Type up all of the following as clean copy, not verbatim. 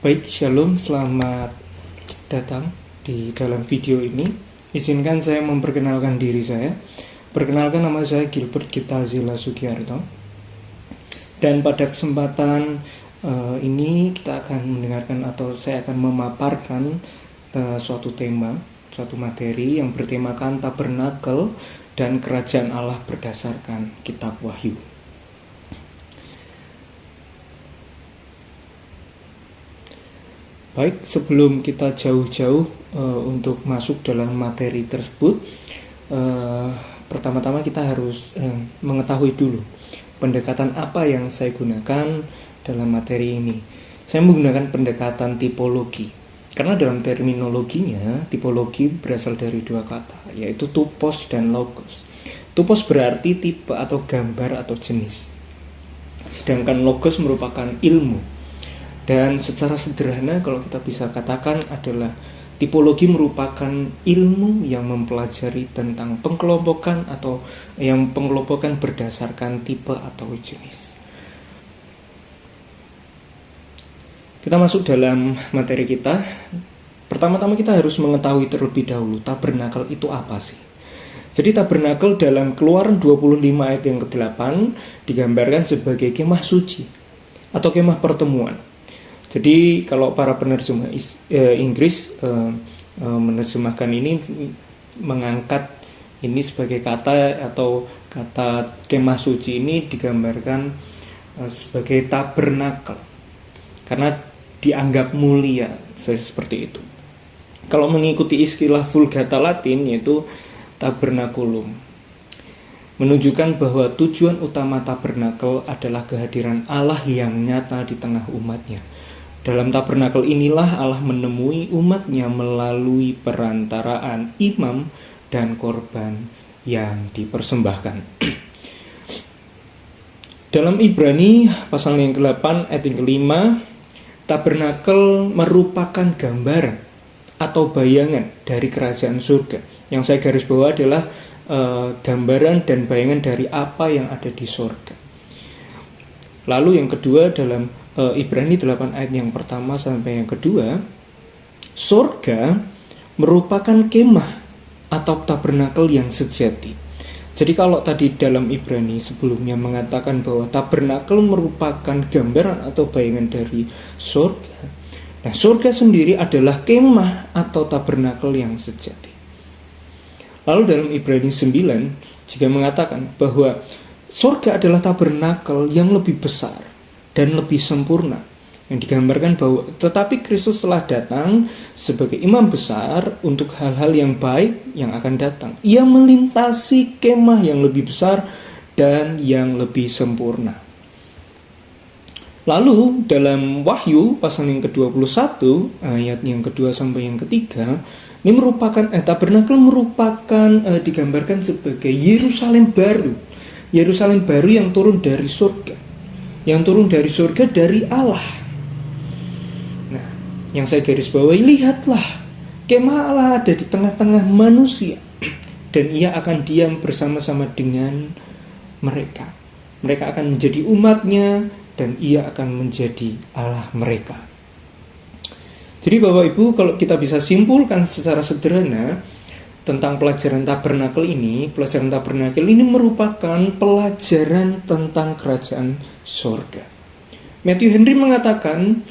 Baik, Shalom, selamat datang di dalam video ini. Izinkan saya memperkenalkan diri saya. Perkenalkan, nama saya Gilbert Gita Zila Sugiarto. Dan pada kesempatan ini kita akan mendengarkan atau saya akan memaparkan suatu tema, suatu materi yang bertemakan tabernakel dan kerajaan Allah berdasarkan kitab Wahyu. Baik, sebelum kita jauh-jauh untuk masuk dalam materi tersebut, pertama-tama kita harus mengetahui dulu pendekatan apa yang saya gunakan dalam materi ini. Saya menggunakan pendekatan tipologi, karena dalam terminologinya tipologi berasal dari dua kata, yaitu tupos dan logos. Tupos berarti tipe atau gambar atau jenis, sedangkan logos merupakan ilmu. Dan secara sederhana kalau kita bisa katakan adalah tipologi merupakan ilmu yang mempelajari tentang pengkelompokan atau yang pengelompokan berdasarkan tipe atau jenis. Kita masuk dalam materi kita. Pertama-tama kita harus mengetahui terlebih dahulu tabernakel itu apa sih. Jadi tabernakel dalam Keluaran 25 ayat yang ke-8 digambarkan sebagai kemah suci atau kemah pertemuan. Jadi kalau para penerjemah Inggris menerjemahkan ini, mengangkat ini sebagai kata atau kata kemah suci ini digambarkan sebagai tabernakel karena dianggap mulia, seperti itu. Kalau mengikuti istilah Vulgata Latin yaitu tabernaculum, menunjukkan bahwa tujuan utama tabernakel adalah kehadiran Allah yang nyata di tengah umatnya. Dalam tabernakel inilah Allah menemui umatnya melalui perantaraan imam dan korban yang dipersembahkan. Dalam Ibrani pasal yang ke-8 ayat yang ke-5, tabernakel merupakan gambaran atau bayangan dari kerajaan surga. Yang saya garis bawah adalah gambaran dan bayangan dari apa yang ada di surga. Lalu yang kedua dalam Ibrani 8 ayat yang pertama sampai yang kedua, surga merupakan kemah atau tabernakel yang sejati. Jadi kalau tadi dalam Ibrani sebelumnya mengatakan bahwa tabernakel merupakan gambaran atau bayangan dari surga, nah surga sendiri adalah kemah atau tabernakel yang sejati. Lalu dalam Ibrani 9 juga mengatakan bahwa surga adalah tabernakel yang lebih besar dan lebih sempurna, yang digambarkan bahwa tetapi Kristus telah datang sebagai imam besar untuk hal-hal yang baik yang akan datang. Ia melintasi kemah yang lebih besar dan yang lebih sempurna. Lalu dalam Wahyu pasal yang ke-21 ayat yang kedua sampai yang ketiga, ini merupakan tabernakel merupakan digambarkan sebagai Yerusalem baru. Yerusalem baru yang turun dari surga. Yang turun dari surga dari Allah. Nah, yang saya garis bawahi, lihatlah kemah Allah ada di tengah-tengah manusia, dan ia akan diam bersama-sama dengan mereka. Mereka akan menjadi umatnya, dan ia akan menjadi Allah mereka. Jadi Bapak Ibu, kalau kita bisa simpulkan secara sederhana tentang pelajaran tabernakel ini merupakan pelajaran tentang kerajaan surga. Matthew Henry mengatakan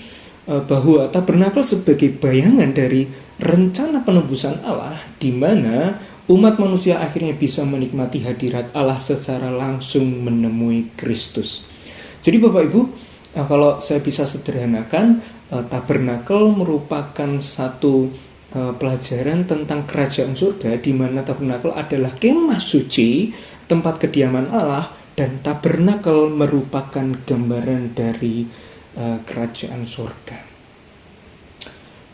bahwa tabernakel sebagai bayangan dari rencana penebusan Allah, di mana umat manusia akhirnya bisa menikmati hadirat Allah secara langsung menemui Kristus. Jadi Bapak Ibu, kalau saya bisa sederhanakan, tabernakel merupakan satu pelajaran tentang kerajaan surga, di mana tabernakel adalah kemah suci, tempat kediaman Allah, dan tabernakel merupakan gambaran dari kerajaan surga.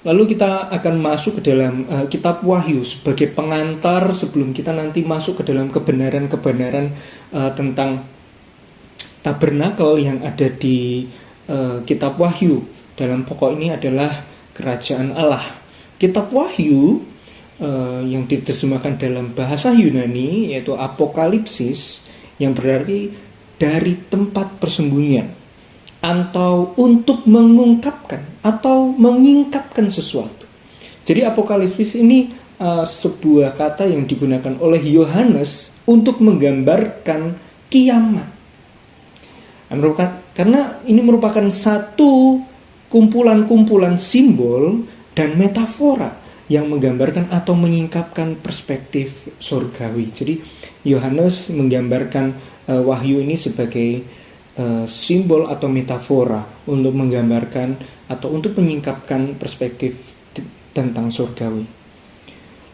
Lalu kita akan masuk ke dalam kitab Wahyu sebagai pengantar sebelum kita nanti masuk ke dalam kebenaran-kebenaran tentang tabernakel yang ada di kitab Wahyu. Dalam pokok ini adalah kerajaan Allah. Kitab Wahyu yang diterjemahkan dalam bahasa Yunani yaitu Apokalipsis, yang berarti dari tempat persembunyian atau untuk mengungkapkan atau menyingkapkan sesuatu. Jadi apokalipsis ini sebuah kata yang digunakan oleh Yohanes untuk menggambarkan kiamat. Karena ini merupakan satu kumpulan-kumpulan simbol dan metafora yang menggambarkan atau menyingkapkan perspektif surgawi. Jadi Yohanes menggambarkan wahyu ini sebagai simbol atau metafora untuk menggambarkan atau untuk menyingkapkan perspektif tentang surgawi.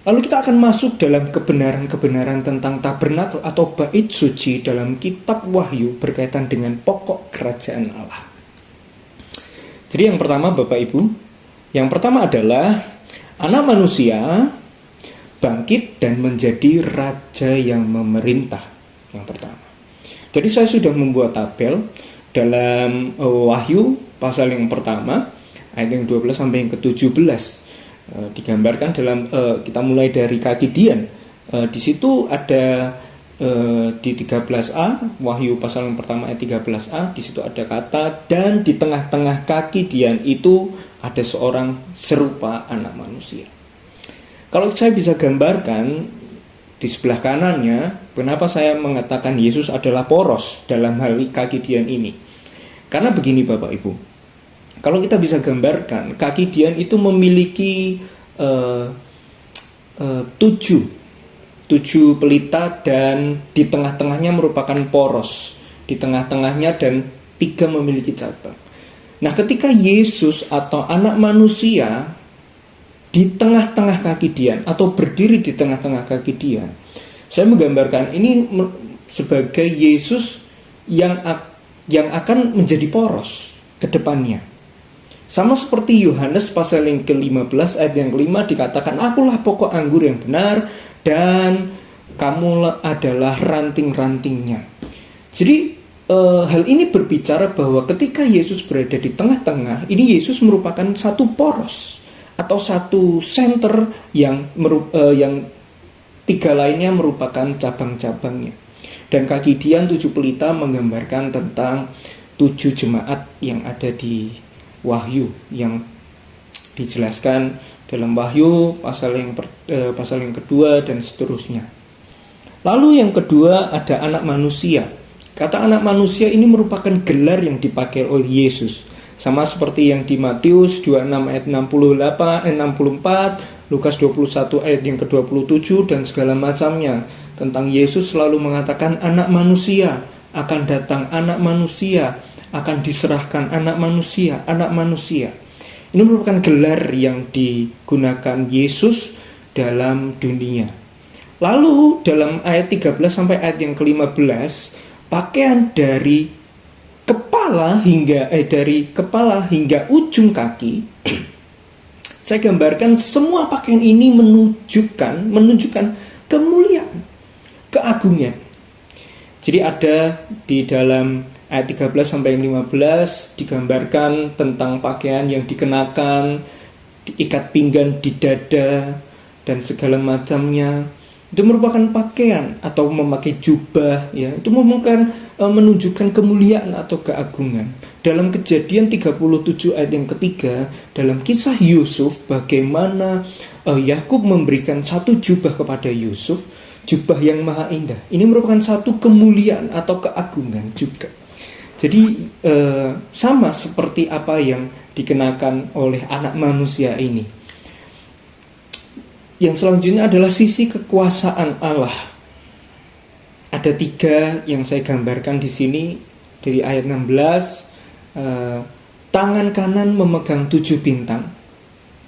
Lalu kita akan masuk dalam kebenaran-kebenaran tentang tabernakel atau bait suci dalam kitab Wahyu berkaitan dengan pokok kerajaan Allah. Jadi yang pertama Bapak Ibu, yang pertama adalah anak manusia bangkit dan menjadi raja yang memerintah. Yang pertama. Jadi saya sudah membuat tabel dalam Wahyu pasal yang pertama ayat yang 12 sampai yang ke-17. Digambarkan dalam kita mulai dari kaki Dian. Di situ ada di 13a Wahyu pasal yang pertama ayat 13a, di situ ada kata, dan di tengah-tengah kaki Dian itu ada seorang serupa anak manusia. Kalau saya bisa gambarkan di sebelah kanannya, kenapa saya mengatakan Yesus adalah poros dalam hal kaki Dian ini? Karena begini Bapak Ibu, kalau kita bisa gambarkan, kaki Dian itu memiliki 7 pelita dan di tengah-tengahnya merupakan poros. Di tengah-tengahnya dan 3 memiliki cabang. Nah, ketika Yesus atau anak manusia di tengah-tengah kaki Dian atau berdiri di tengah-tengah kaki Dian, saya menggambarkan ini sebagai Yesus yang akan menjadi poros ke depannya. Sama seperti Yohanes pasal yang ke-15 ayat yang ke-5 dikatakan, akulah pokok anggur yang benar dan kamu adalah ranting-rantingnya. Jadi hal ini berbicara bahwa ketika Yesus berada di tengah-tengah, ini Yesus merupakan satu poros atau satu center yang 3 lainnya merupakan cabang-cabangnya. Dan kaki Dian 7 pelita menggambarkan tentang 7 jemaat yang ada di Wahyu yang dijelaskan dalam Wahyu pasal yang kedua dan seterusnya. Lalu yang kedua ada anak manusia. Kata anak manusia ini merupakan gelar yang dipakai oleh Yesus. Sama seperti yang di Matius 26 ayat 64, Lukas 21 ayat yang ke-27 dan segala macamnya. Tentang Yesus selalu mengatakan anak manusia, akan datang anak manusia, akan diserahkan anak manusia, anak manusia. Ini merupakan gelar yang digunakan Yesus dalam dunia. Lalu dalam ayat 13 sampai ayat yang ke-15, pakaian dari kepala hingga ujung kaki, saya gambarkan semua pakaian ini menunjukkan kemuliaan, keagungan. Jadi ada di dalam ayat 13 sampai 15 digambarkan tentang pakaian yang dikenakan, ikat pinggang di dada dan segala macamnya. Itu merupakan pakaian atau memakai jubah, ya. Itu menunjukkan kemuliaan atau keagungan. Dalam Kejadian 37 ayat yang ketiga, dalam kisah Yusuf, bagaimana Yakub memberikan satu jubah kepada Yusuf, jubah yang maha indah. Ini merupakan satu kemuliaan atau keagungan juga. Jadi sama seperti apa yang dikenakan oleh anak manusia ini. Yang selanjutnya adalah sisi kekuasaan Allah. Ada 3 yang saya gambarkan di sini dari ayat 16. Tangan kanan memegang 7 bintang,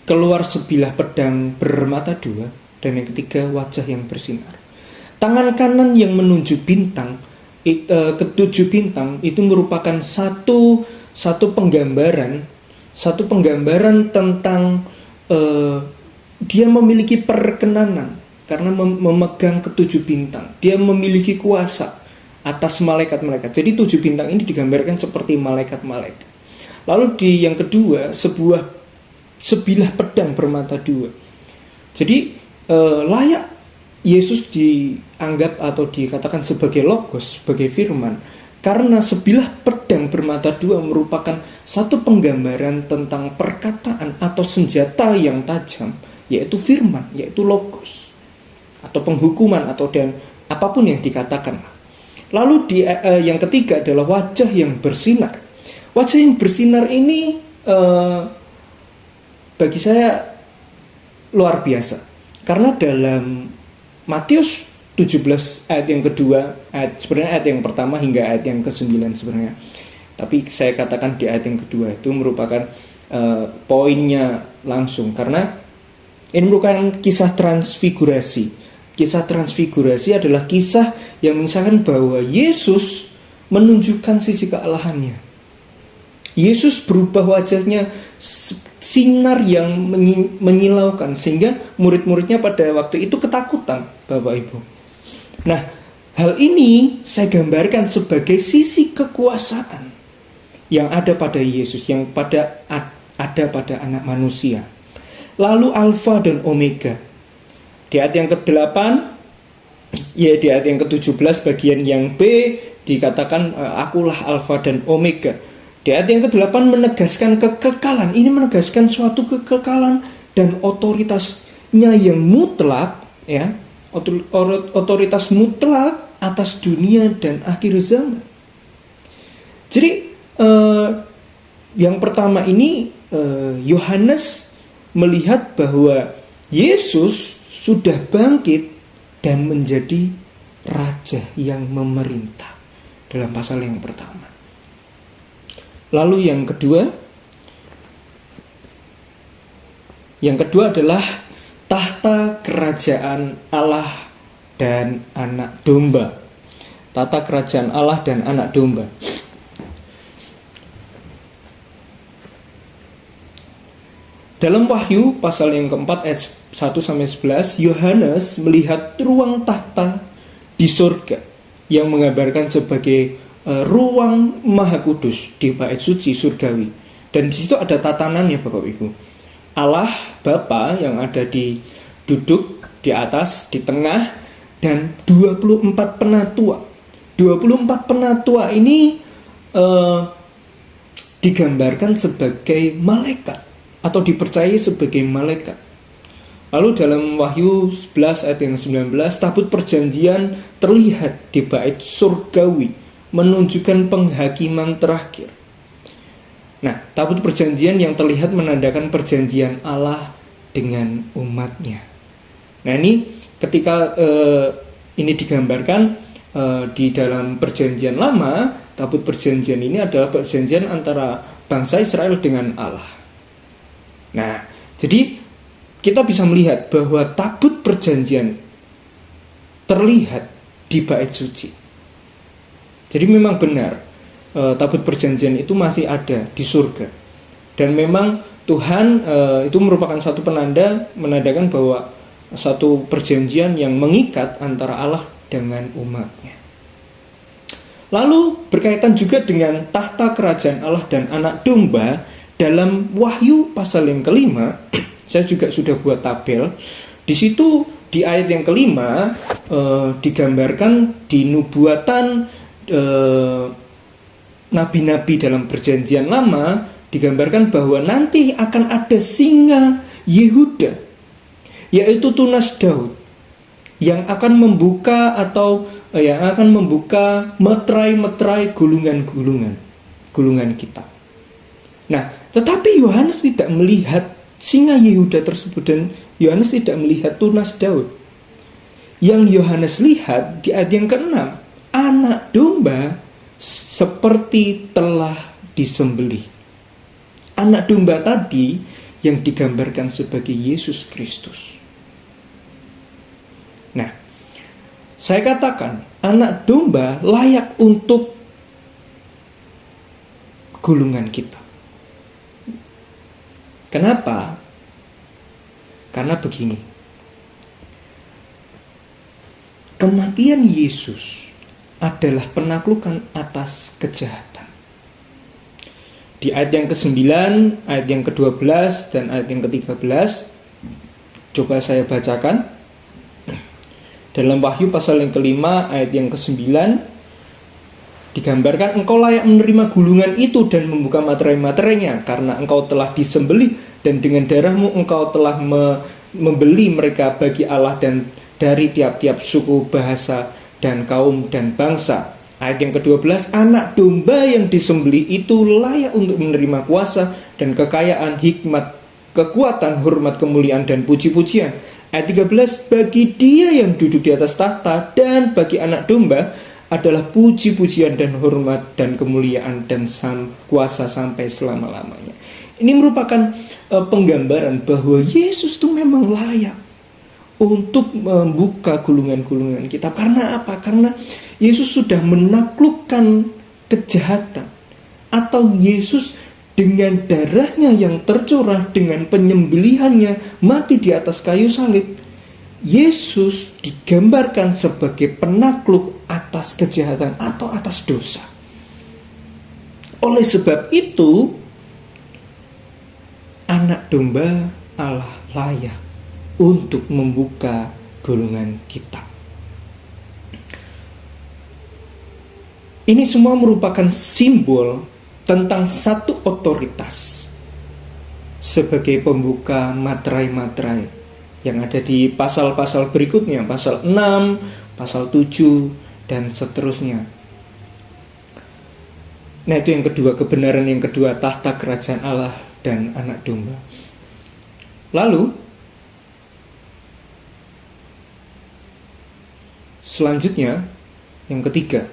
keluar sebilah pedang bermata 2, dan yang ketiga wajah yang bersinar. Tangan kanan yang menunjuk bintang, ke-7 bintang itu merupakan satu penggambaran tentang dia memiliki perkenanan karena memegang ke-7 bintang. Dia memiliki kuasa atas malaikat-malaikat. Jadi 7 bintang ini digambarkan seperti malaikat-malaikat. Lalu di yang kedua, sebilah pedang bermata 2. Jadi layak Yesus dianggap atau dikatakan sebagai logos, sebagai firman, Karena sebilah pedang bermata dua merupakan satu penggambaran tentang perkataan atau senjata yang tajam, yaitu firman, yaitu logos, atau penghukuman, atau dan apapun yang dikatakan. Lalu yang ketiga adalah wajah yang bersinar. Wajah yang bersinar ini bagi saya luar biasa. Karena dalam Matius 17 ayat yang kedua, sebenarnya ayat yang pertama hingga ayat yang ke-9 sebenarnya. Tapi saya katakan di ayat yang kedua itu merupakan poinnya langsung. Karena ini merupakan kisah transfigurasi. Kisah transfigurasi adalah kisah yang mengisahkan bahwa Yesus menunjukkan sisi kealahannya. Yesus berubah wajahnya sinar yang menyilaukan, sehingga murid-muridnya pada waktu itu ketakutan, Bapak Ibu. Nah, hal ini saya gambarkan sebagai sisi kekuasaan yang ada pada Yesus, yang ada pada anak manusia. Lalu Alfa dan Omega. Di ayat yang ke-8, ya di ayat yang ke-17 bagian yang B dikatakan akulah Alfa dan Omega. Di ayat yang ke-8 menegaskan kekekalan. Ini menegaskan suatu kekekalan dan otoritasnya yang mutlak, ya, otoritas mutlak atas dunia dan akhir zaman. Jadi yang pertama ini Yohanes melihat bahwa Yesus sudah bangkit dan menjadi raja yang memerintah dalam pasal yang pertama. Lalu yang kedua adalah tahta kerajaan Allah dan anak domba. Tahta kerajaan Allah dan anak domba. Dalam Wahyu pasal yang keempat ayat 1-11, Yohanes melihat ruang tahta di surga yang menggambarkan sebagai ruang maha kudus di bait suci surgawi. Dan di situ ada tatanannya, Bapak Ibu. Allah Bapa yang ada duduk di atas, di tengah, dan 24 penatua. 24 penatua ini digambarkan sebagai malaikat atau dipercayai sebagai malaikat. Lalu dalam Wahyu 11 ayat yang 19, tabut perjanjian terlihat di bait surgawi, menunjukkan penghakiman terakhir. Nah, tabut perjanjian yang terlihat menandakan perjanjian Allah dengan umatnya. Nah, ini ketika ini digambarkan di dalam perjanjian lama, tabut perjanjian ini adalah perjanjian antara bangsa Israel dengan Allah. Nah, jadi kita bisa melihat bahwa tabut perjanjian terlihat di bait suci. Jadi memang benar, tabut perjanjian itu masih ada di surga. Dan memang Tuhan itu merupakan satu menandakan bahwa satu perjanjian yang mengikat antara Allah dengan umatnya. Lalu berkaitan juga dengan tahta kerajaan Allah dan anak domba. Dalam Wahyu pasal yang kelima, saya juga sudah buat tabel. Di situ di ayat yang kelima digambarkan di nubuatan nabi-nabi dalam perjanjian lama, digambarkan bahwa nanti akan ada singa Yehuda, yaitu tunas Daud, yang akan membuka meterai-meterai gulungan kitab. Nah, tetapi Yohanes tidak melihat singa Yehuda tersebut, dan Yohanes tidak melihat tunas Daud. Yang Yohanes lihat di ayat yang ke-6, anak domba seperti telah disembelih. Anak domba tadi yang digambarkan sebagai Yesus Kristus. Nah, saya katakan anak domba layak untuk gulungan kita. Kenapa? Karena begini. Kematian Yesus adalah penaklukan atas kejahatan. Di ayat yang ke-9, ayat yang ke-12, dan ayat yang ke-13, coba saya bacakan. Dalam Wahyu pasal yang ke-5, ayat yang ke-9, Digambarkan engkau layak menerima gulungan itu dan membuka materai-materainya, karena engkau telah disembelih dan dengan darahmu engkau telah membeli mereka bagi Allah dan dari tiap-tiap suku, bahasa, dan kaum dan bangsa. Ayat yang ke-12, anak domba yang disembelih itu layak untuk menerima kuasa dan kekayaan, hikmat, kekuatan, hormat, kemuliaan, dan puji-pujian. Ayat 13, bagi dia yang duduk di atas tahta dan bagi anak domba adalah puji-pujian dan hormat dan kemuliaan dan kuasa sampai selama-lamanya. Ini merupakan penggambaran bahwa Yesus itu memang layak untuk membuka gulungan-gulungan kita. Karena apa? Karena Yesus sudah menaklukkan kejahatan. Atau Yesus dengan darahnya yang tercurah, dengan penyembelihannya mati di atas kayu salib, Yesus digambarkan sebagai penakluk atas kejahatan atau atas dosa. Oleh sebab itu, anak domba Allah layak untuk membuka gulungan kita. Ini semua merupakan simbol tentang satu otoritas sebagai pembuka materai-materai yang ada di pasal-pasal berikutnya, pasal 6, pasal 7, dan seterusnya. Nah, itu yang kedua, kebenaran yang kedua, tahta kerajaan Allah dan anak domba. Lalu, selanjutnya, yang ketiga.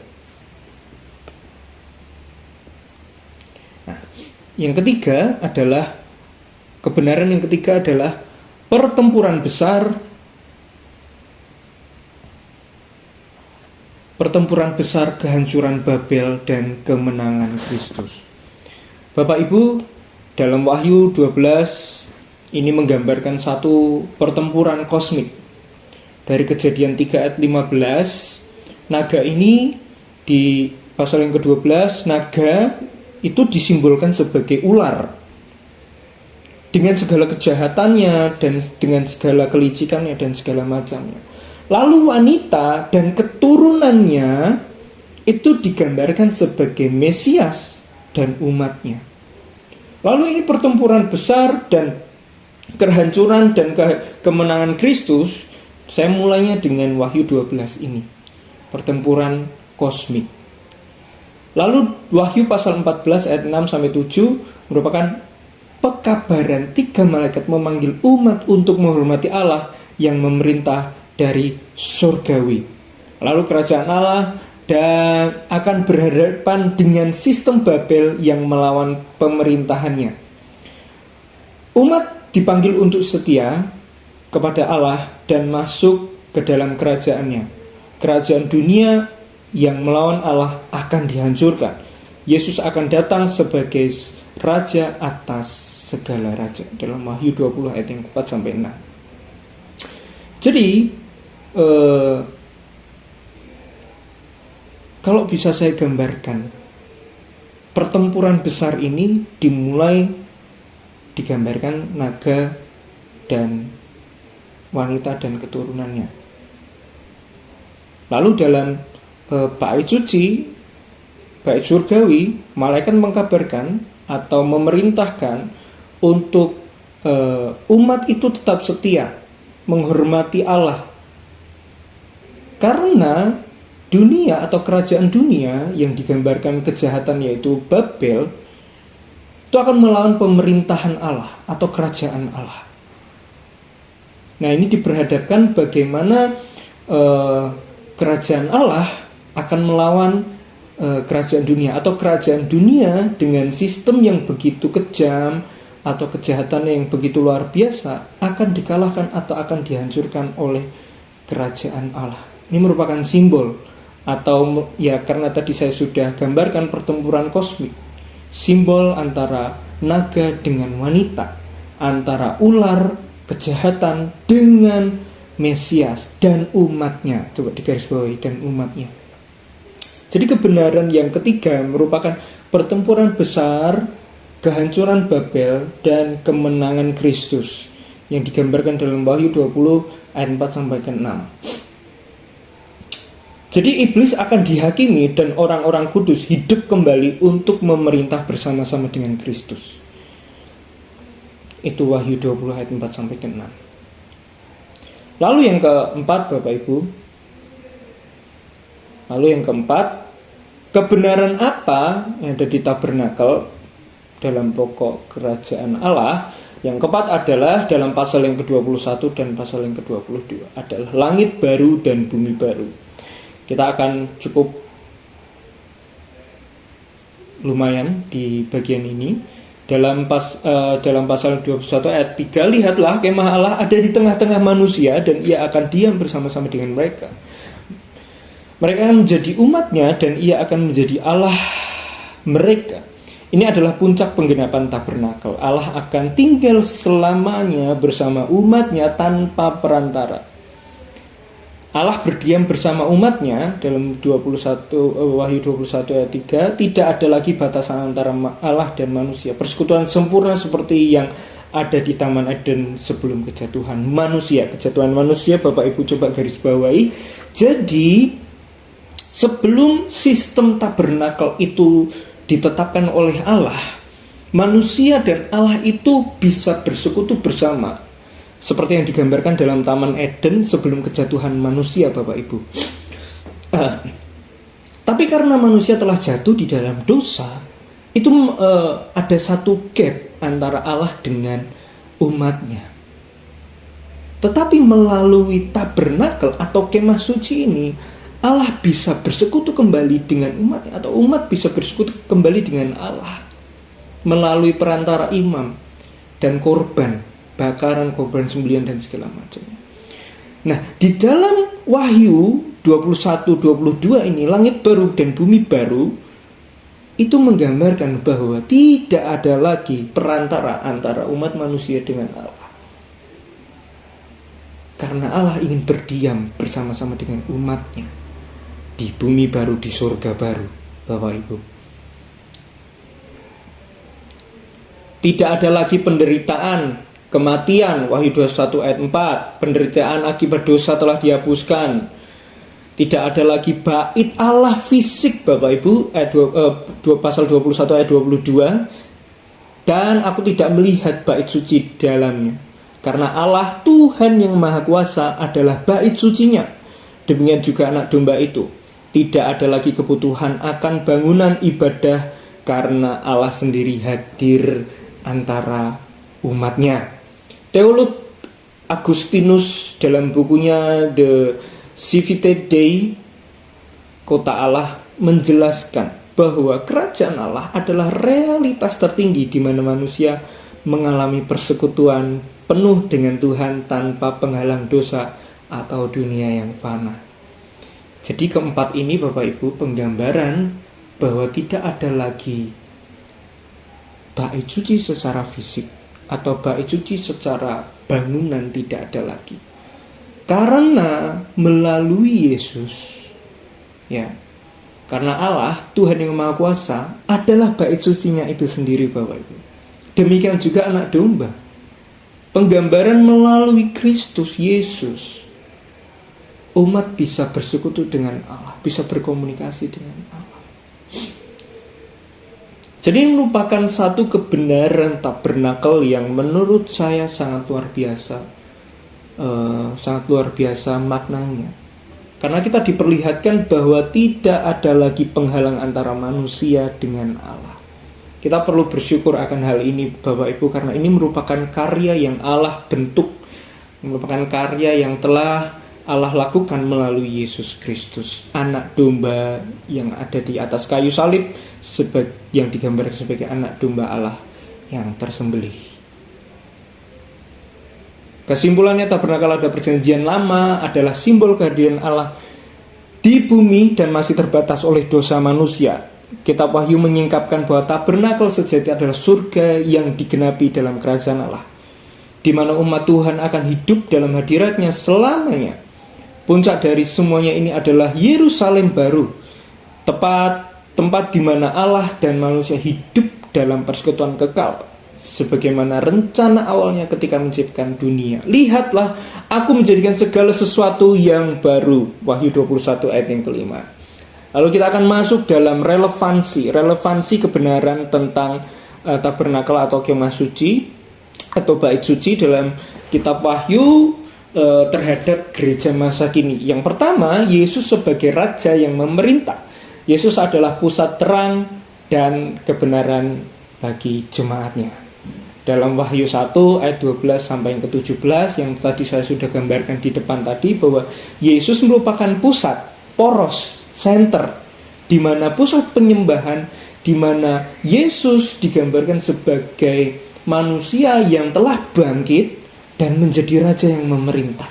Nah, yang ketiga adalah, kebenaran yang ketiga adalah pertempuran besar kehancuran Babel dan kemenangan Kristus. Bapak Ibu, dalam Wahyu 12 ini menggambarkan satu pertempuran kosmik. Dari Kejadian 3 ayat 15, naga ini di pasal yang ke-12, naga itu disimbolkan sebagai ular. Dengan segala kejahatannya dan dengan segala kelicikannya dan segala macamnya. Lalu wanita dan keturunannya itu digambarkan sebagai Mesias dan umatnya. Lalu ini pertempuran besar dan kehancuran dan kemenangan Kristus. Saya mulainya dengan Wahyu 12 ini, pertempuran kosmik. Lalu Wahyu pasal 14 ayat 6-7 merupakan pekabaran 3 malaikat memanggil umat untuk menghormati Allah yang memerintah dari surgawi. Lalu kerajaan Allah dan akan berhadapan dengan sistem Babel yang melawan pemerintahannya. Umat dipanggil untuk setia kepada Allah dan masuk ke dalam kerajaannya. Kerajaan dunia yang melawan Allah akan dihancurkan. Yesus akan datang sebagai raja atas segala raja, dalam Wahyu 20 ayat yang 4-6. Jadi kalau bisa saya gambarkan, pertempuran besar ini digambarkan naga dan wanita dan keturunannya. Lalu dalam bait suci, bait surgawi, malaikat mengkabarkan atau memerintahkan untuk umat itu tetap setia, menghormati Allah. Karena dunia atau kerajaan dunia yang digambarkan kejahatan yaitu Babel, itu akan melawan pemerintahan Allah atau kerajaan Allah. Nah, ini diperhadapkan bagaimana kerajaan Allah akan melawan kerajaan dunia, atau kerajaan dunia dengan sistem yang begitu kejam atau kejahatan yang begitu luar biasa akan dikalahkan atau akan dihancurkan oleh kerajaan Allah. Ini merupakan simbol, atau ya karena tadi saya sudah gambarkan pertempuran kosmik, simbol antara naga dengan wanita, antara ular kejahatan dengan Mesias dan umatnya. Coba digarisbawahi, dan umatnya. Jadi kebenaran yang ketiga merupakan pertempuran besar, kehancuran Babel, dan kemenangan Kristus yang digambarkan dalam Wahyu 20 ayat 4-6. Jadi iblis akan dihakimi dan orang-orang kudus hidup kembali untuk memerintah bersama-sama dengan Kristus. Itu Wahyu 20 ayat 4 sampai ke 6. Lalu yang keempat, Bapak Ibu. Lalu yang keempat, kebenaran apa yang ada di tabernakel dalam pokok kerajaan Allah? Yang keempat adalah dalam pasal yang ke-21 dan pasal yang ke-22 adalah langit baru dan bumi baru. Kita akan cukup lumayan di bagian ini. Dalam pasal 21 ayat 3, lihatlah kemah Allah ada di tengah-tengah manusia dan ia akan diam bersama-sama dengan mereka. Mereka akan menjadi umatnya dan ia akan menjadi Allah mereka. Ini adalah puncak penggenapan tabernakel. Allah akan tinggal selamanya bersama umatnya tanpa perantara. Allah berdiam bersama umatnya dalam Wahyu 21 ayat 3. Tidak ada lagi batasan antara Allah dan manusia. Persekutuan sempurna seperti yang ada di Taman Eden sebelum kejatuhan manusia. Kejatuhan manusia, Bapak Ibu coba garis bawahi. Jadi sebelum sistem tabernakel itu ditetapkan oleh Allah, manusia dan Allah itu bisa bersekutu bersama. Seperti yang digambarkan dalam Taman Eden sebelum kejatuhan manusia, Bapak Ibu. Tapi karena manusia telah jatuh di dalam dosa, itu ada satu gap antara Allah dengan umatnya. Tetapi melalui tabernakel atau kemah suci ini, Allah bisa bersekutu kembali dengan umatnya, atau umat bisa bersekutu kembali dengan Allah melalui perantara imam dan korban, bakaran, korban sembelihan dan segala macamnya. Nah, di dalam Wahyu 21-22 ini, langit baru dan bumi baru itu menggambarkan bahwa tidak ada lagi perantara antara umat manusia dengan Allah. Karena Allah ingin berdiam bersama-sama dengan umatnya di bumi baru, di surga baru, Bapak Ibu. Tidak ada lagi penderitaan, kematian, Wahyu 21 ayat 4. Penderitaan akibat dosa telah dihapuskan. Tidak ada lagi bait Allah fisik, Bapak Ibu, pasal 21 ayat 22. Dan aku tidak melihat bait suci dalamnya, karena Allah Tuhan yang Maha Kuasa adalah bait sucinya. Demikian juga anak domba itu. Tidak ada lagi kebutuhan akan bangunan ibadah, karena Allah sendiri hadir antara umatnya. Teolog Agustinus dalam bukunya The Civitate Dei, Kota Allah, menjelaskan bahwa kerajaan Allah adalah realitas tertinggi di mana manusia mengalami persekutuan penuh dengan Tuhan tanpa penghalang dosa atau dunia yang fana. Jadi keempat ini, Bapak Ibu, penggambaran bahwa tidak ada lagi bait suci secara fisik atau bait suci secara bangunan, tidak ada lagi. Karena melalui Yesus, ya, karena Allah Tuhan yang Maha Kuasa adalah bait sucinya itu sendiri, Bapak Ibu. Demikian juga anak domba, penggambaran melalui Kristus Yesus. Umat bisa bersekutu dengan Allah, bisa berkomunikasi dengan Allah. Jadi ini merupakan satu kebenaran tabernakel yang menurut saya sangat luar biasa maknanya. Karena kita diperlihatkan bahwa tidak ada lagi penghalang antara manusia dengan Allah. Kita perlu bersyukur akan hal ini, Bapak Ibu, karena ini merupakan karya yang Allah bentuk, merupakan karya yang telah Allah lakukan melalui Yesus Kristus, anak domba yang ada di atas kayu salib, yang digambarkan sebagai anak domba Allah yang tersembelih. Kesimpulannya, tabernakel ada perjanjian lama adalah simbol kehadiran Allah di bumi dan masih terbatas oleh dosa manusia. Kitab Wahyu menyingkapkan bahwa tabernakel sejati adalah surga yang digenapi dalam kerajaan Allah, di mana umat Tuhan akan hidup dalam hadiratnya selamanya. Puncak dari semuanya ini adalah Yerusalem baru, tempat di mana Allah dan manusia hidup dalam persekutuan kekal sebagaimana rencana awalnya ketika menciptakan dunia. Lihatlah, aku menjadikan segala sesuatu yang baru. Wahyu 21 ayat yang kelima. Lalu kita akan masuk dalam relevansi kebenaran tentang tabernakel atau kemah suci atau bait suci dalam kitab Wahyu terhadap gereja masa kini. Yang pertama, Yesus sebagai raja yang memerintah. Yesus adalah pusat terang dan kebenaran bagi jemaatnya. Dalam Wahyu 1 ayat 12 sampai yang ke-17 yang tadi saya sudah gambarkan di depan tadi, bahwa Yesus merupakan pusat, poros, center, di mana pusat penyembahan, di mana Yesus digambarkan sebagai manusia yang telah bangkit dan menjadi raja yang memerintah,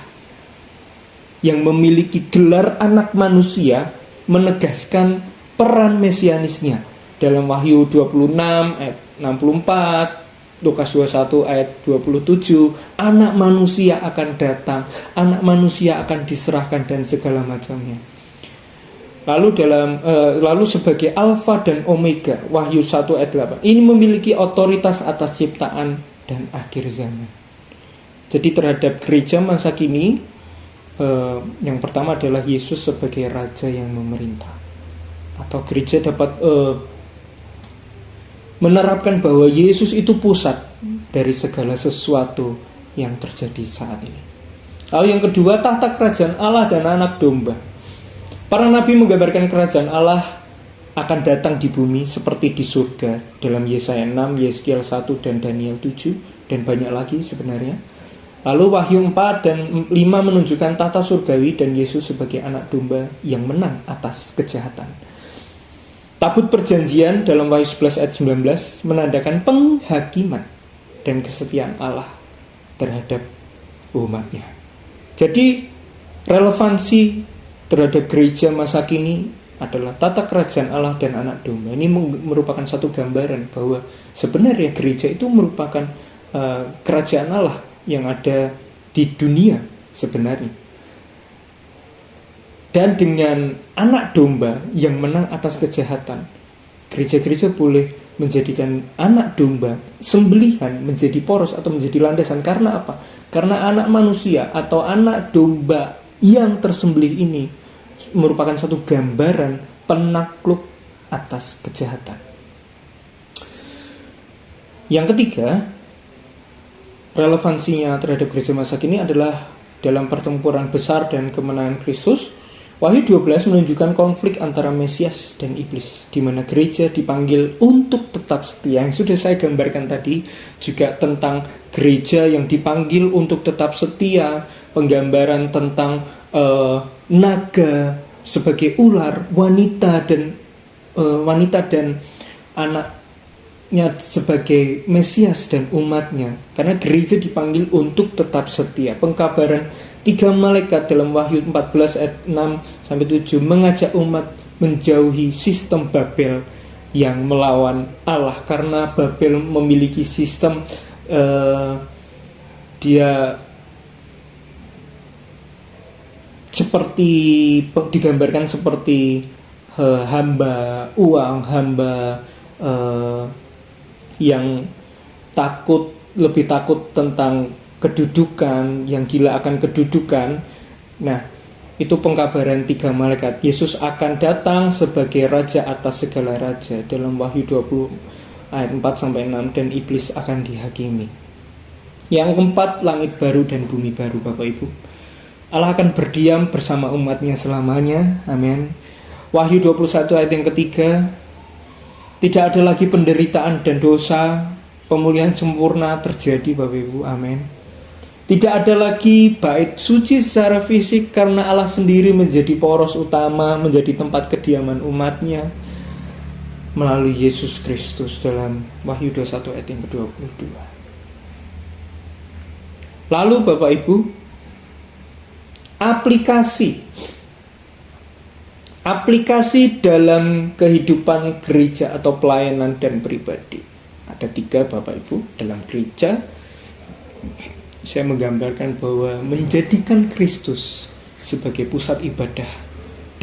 yang memiliki gelar anak manusia, menegaskan peran mesianisnya. Dalam Wahyu 26 ayat 64, Lukas 21 ayat 27, anak manusia akan datang, anak manusia akan diserahkan dan segala macamnya. Lalu sebagai Alfa dan Omega, Wahyu 1 ayat 8, ini memiliki otoritas atas ciptaan dan akhir zaman. Jadi terhadap gereja masa kini, yang pertama adalah Yesus sebagai raja yang memerintah. Atau gereja dapat menerapkan bahwa Yesus itu pusat dari segala sesuatu yang terjadi saat ini. Lalu yang kedua, tahta kerajaan Allah dan anak domba. Para nabi menggambarkan kerajaan Allah akan datang di bumi seperti di surga dalam Yesaya 6, Yeskiel 1 dan Daniel 7 dan banyak lagi sebenarnya. Lalu Wahyu 4 dan 5 menunjukkan tahta surgawi dan Yesus sebagai anak domba yang menang atas kejahatan. Tabut perjanjian dalam Wahyu 11 ayat 19 menandakan penghakiman dan kesetiaan Allah terhadap umatnya. Jadi relevansi terhadap gereja masa kini adalah tata kerajaan Allah dan anak domba. Ini merupakan satu gambaran bahwa sebenarnya gereja itu merupakan kerajaan Allah yang ada di dunia sebenarnya. Dan dengan anak domba yang menang atas kejahatan, gereja-gereja boleh menjadikan anak domba sembelihan menjadi poros atau menjadi landasan. Karena apa? Karena anak manusia atau anak domba yang tersembelih ini merupakan satu gambaran penakluk atas kejahatan. Yang ketiga, relevansinya terhadap gereja masa kini adalah dalam pertempuran besar dan kemenangan Kristus. Wahyu 12 menunjukkan konflik antara Mesias dan Iblis, di mana gereja dipanggil untuk tetap setia. Yang sudah saya gambarkan tadi juga tentang gereja yang dipanggil untuk tetap setia, penggambaran tentang naga sebagai ular, wanita dan anaknya sebagai Mesias dan umatnya. Karena gereja dipanggil untuk tetap setia. Pengkabaran 3 malaikat dalam Wahyu 14 ayat 6-7 mengajak umat menjauhi sistem Babel yang melawan Allah. Karena Babel memiliki sistem dia seperti digambarkan seperti hamba uang, hamba yang lebih takut tentang kedudukan, yang gila akan kedudukan. Nah, itu pengkabaran 3 malaikat. Yesus akan datang sebagai raja atas segala raja dalam Wahyu 20 ayat 4-6, dan iblis akan dihakimi. Yang keempat, langit baru dan bumi baru, Bapak Ibu. Allah akan berdiam bersama umatnya selamanya. Amin. Wahyu 21 ayat yang ketiga, tidak ada lagi penderitaan dan dosa, pemulihan sempurna terjadi, Bapak Ibu. Amin. Tidak ada lagi bait suci secara fisik karena Allah sendiri menjadi poros utama, menjadi tempat kediaman umatnya melalui Yesus Kristus dalam Wahyu 21 ayat yang ke-22. Lalu Bapak Ibu, aplikasi dalam kehidupan gereja atau pelayanan dan pribadi. Ada 3 Bapak Ibu dalam gereja. Saya menggambarkan bahwa menjadikan Kristus sebagai pusat ibadah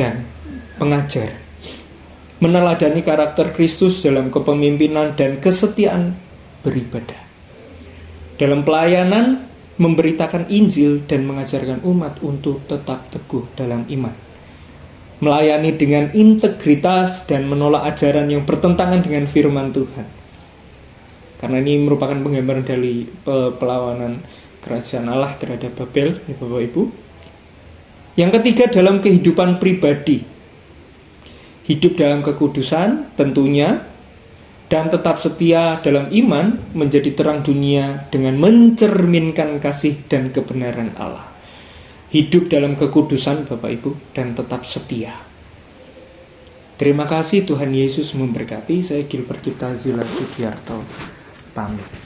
dan pengajar, meneladani karakter Kristus dalam kepemimpinan dan kesetiaan beribadah. dalam pelayanan, memberitakan Injil dan mengajarkan umat untuk tetap teguh dalam iman, melayani dengan integritas dan menolak ajaran yang bertentangan dengan firman Tuhan. Karena ini merupakan penggambaran dari perlawanan kerajaan Allah terhadap Babel, ya Bapak Ibu. Yang ketiga, dalam kehidupan pribadi, hidup dalam kekudusan tentunya, dan tetap setia dalam iman, menjadi terang dunia dengan mencerminkan kasih dan kebenaran Allah. Hidup dalam kekudusan Bapak Ibu, dan tetap setia. Terima kasih, Tuhan Yesus memberkati. Saya Gilbert Kita Zila Sugiarto pamit.